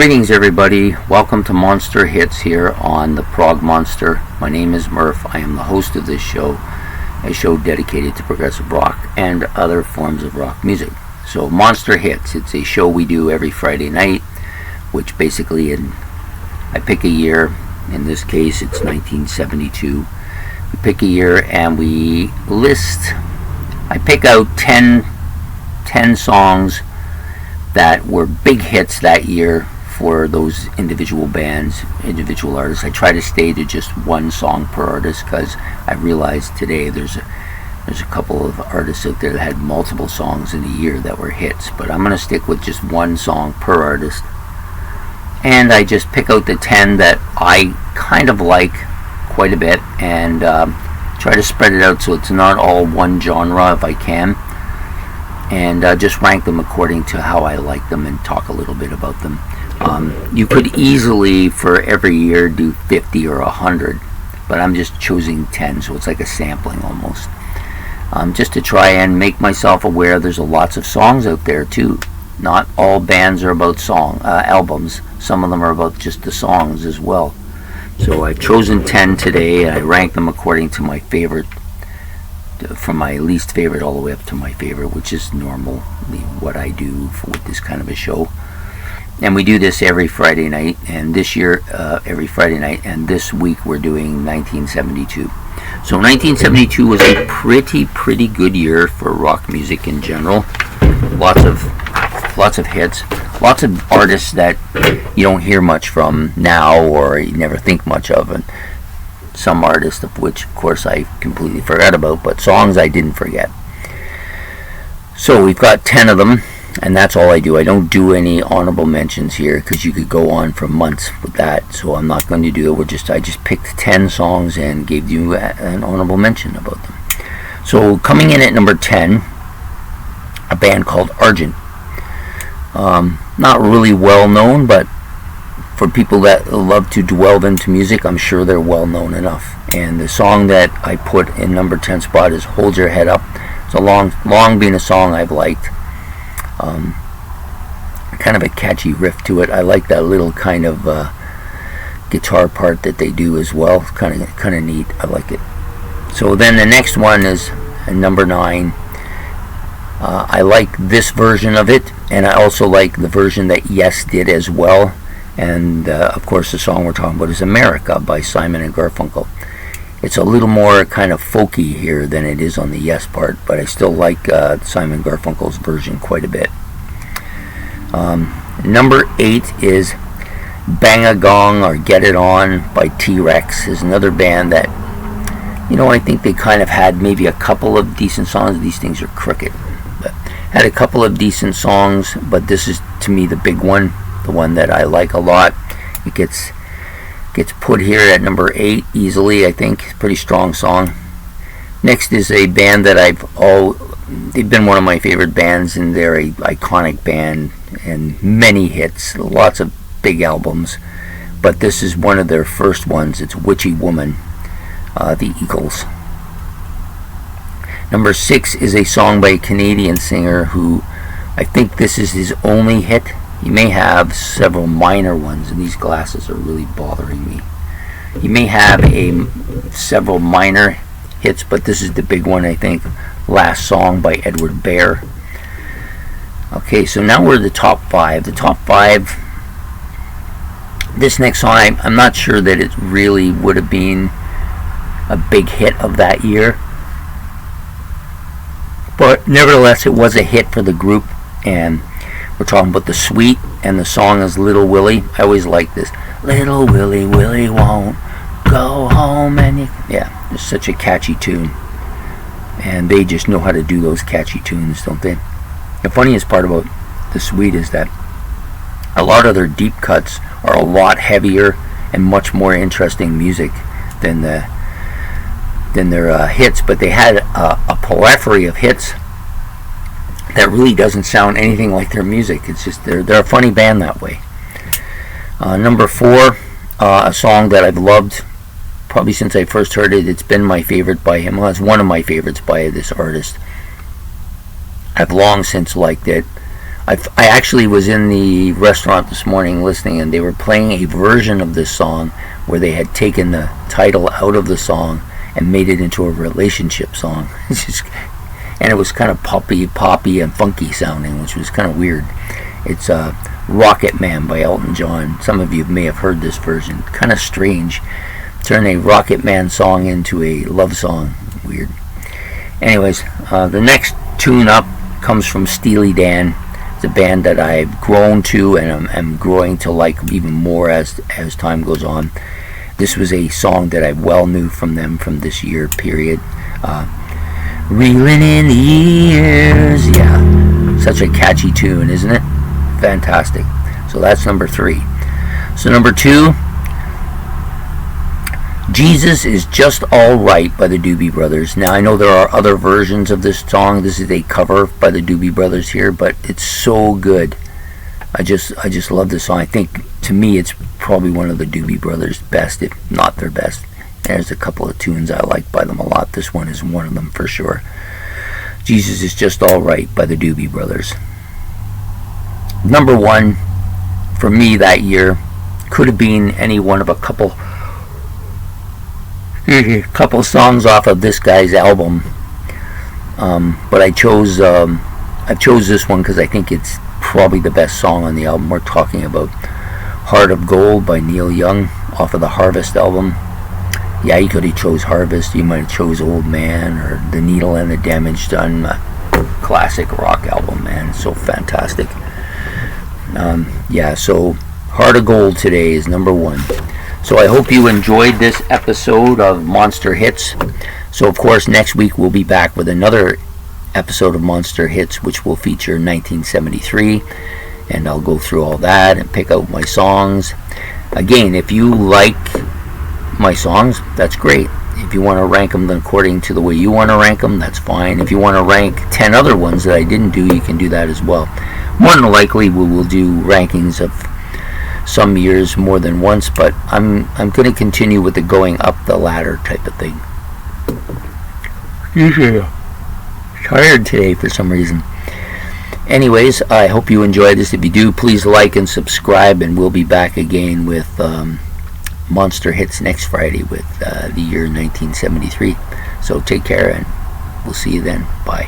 Greetings everybody, welcome to Monster Hits here on the Prog Monster. My name is Murph, I am the host of this show, a show dedicated to progressive rock and other forms of rock music. So Monster Hits, it's a show we do every Friday night, which basically I pick a year, in this case it's 1972. We pick a year and I pick out 10 songs that were big hits that year for those individual bands, individual artists. I try to stay to just one song per artist because I realized today there's a couple of artists out there that had multiple songs in a year that were hits, but I'm going to stick with just one song per artist. And I just pick out the 10 that I kind of like quite a bit and try to spread it out so it's not all one genre if I can, and just rank them according to how I like them and talk a little bit about them. You could easily for every year do 50 or 100, but I'm just choosing 10, so it's like a sampling almost, just to try and make myself aware there's lots of songs out there too. Not all bands are about albums. Some of them are about just the songs as well. So I've chosen 10 today, and I rank them according to my favorite, from my least favorite all the way up to my favorite, which is normally what I do with this kind of a show. And we do this every Friday night, and this year every Friday night, and this week we're doing 1972. So 1972 was a pretty good year for rock music in general. Lots of hits, lots of artists that you don't hear much from now or you never think much of, and some artists of which of course I completely forgot about, but songs I didn't forget. So we've got 10 of them, and that's all I do. I don't do any honorable mentions here because you could go on for months with that, so I'm not going to do it. I just picked 10 songs and gave you an honorable mention about them. So coming in at number 10, a band called Argent. Not really well known, but for people that love to delve into music, I'm sure they're well known enough. And the song that I put in number 10 spot is Hold Your Head Up. It's a long been a song I've liked. Kind of a catchy riff to it. I like that little kind of guitar part that they do as well. Kind of neat. I like it. So then the next one is number 9. I like this version of it, and I also like the version that Yes did as well. And of course the song we're talking about is America by Simon and Garfunkel. It's a little more kind of folky here than it is on the Yes part, but I still like Simon Garfunkel's version quite a bit. Number 8 is Bang a Gong or Get It On by T-Rex. Is another band that, I think they kind of had maybe a couple of decent songs. These things are crooked, but had a couple of decent songs, but this is to me the big one, the one that I like a lot. It gets put here at number 8 easily, I think. Pretty strong song. Next is a band that they've been one of my favorite bands, and they're an iconic band and many hits, lots of big albums, but this is one of their first ones. It's Witchy Woman, the Eagles. Number 6 is a song by a Canadian singer who I think this is his only hit. He may have several minor ones, and these glasses are really bothering me. He may have several minor hits, but this is the big one, I think. Last Song by Edward Bear. Okay, so now we're at the top 5. The top 5, this next song, I'm not sure that it really would have been a big hit of that year, but nevertheless it was a hit for the group, and we're talking about The Sweet, and the song is Little Willie. I always like this. Little Willie, Willie won't go home, and yeah, it's such a catchy tune. And they just know how to do those catchy tunes, don't they? The funniest part about The Sweet is that a lot of their deep cuts are a lot heavier and much more interesting music than their hits, but they had a plethora of hits that really doesn't sound anything like their music. It's just they're a funny band that way. Number 4, a song that I've loved probably since I first heard it. It's been my favorite by him. Well, it's one of my favorites by this artist. I've long since liked it. I actually was in the restaurant this morning listening, and they were playing a version of this song where they had taken the title out of the song and made it into a relationship song. And it was kind of poppy and funky sounding, which was kind of weird. It's Rocket Man by Elton John. Some of you may have heard this version. Kind of strange. Turn a Rocket Man song into a love song. Weird. Anyways, the next tune up comes from Steely Dan. It's a band that I've grown to and I'm growing to like even more as time goes on. This was a song that I well knew from them from this year period. Reeling in the Years. Yeah, such a catchy tune, isn't it? Fantastic. So that's number 3. So number 2, Jesus is Just Alright by the Doobie Brothers. Now I know there are other versions of this song. This is a cover by the Doobie Brothers here, but it's so good. I just love this song. I think to me it's probably one of the Doobie Brothers' best, if not their best. There's a couple of tunes I like by them a lot. This one is one of them for sure. Jesus is Just Alright by the Doobie Brothers. Number 1 for me that year could have been any one of a couple songs off of this guy's album, but I chose this one because I think it's probably the best song on the album. We're talking about Heart of Gold by Neil Young off of the Harvest album. Yeah, you could have chose Harvest. You might have chose Old Man or The Needle and the Damage Done. Classic rock album, man. So fantastic. Yeah, so Heart of Gold today is number 1. So I hope you enjoyed this episode of Monster Hits. So of course next week we'll be back with another episode of Monster Hits, which will feature 1973, and I'll go through all that and pick out my songs. Again, if you like my songs, that's great. If you want to rank them according to the way you want to rank them, that's fine. If you want to rank 10 other ones that I didn't do, you can do that as well. More than likely we will do rankings of some years more than once, but I'm going to continue with the going up the ladder type of thing. Tired today for some reason. Anyways, I hope you enjoyed this. If you do, please like and subscribe, and we'll be back again with Monster Hits next Friday with the year 1973. So take care, and we'll see you then. Bye.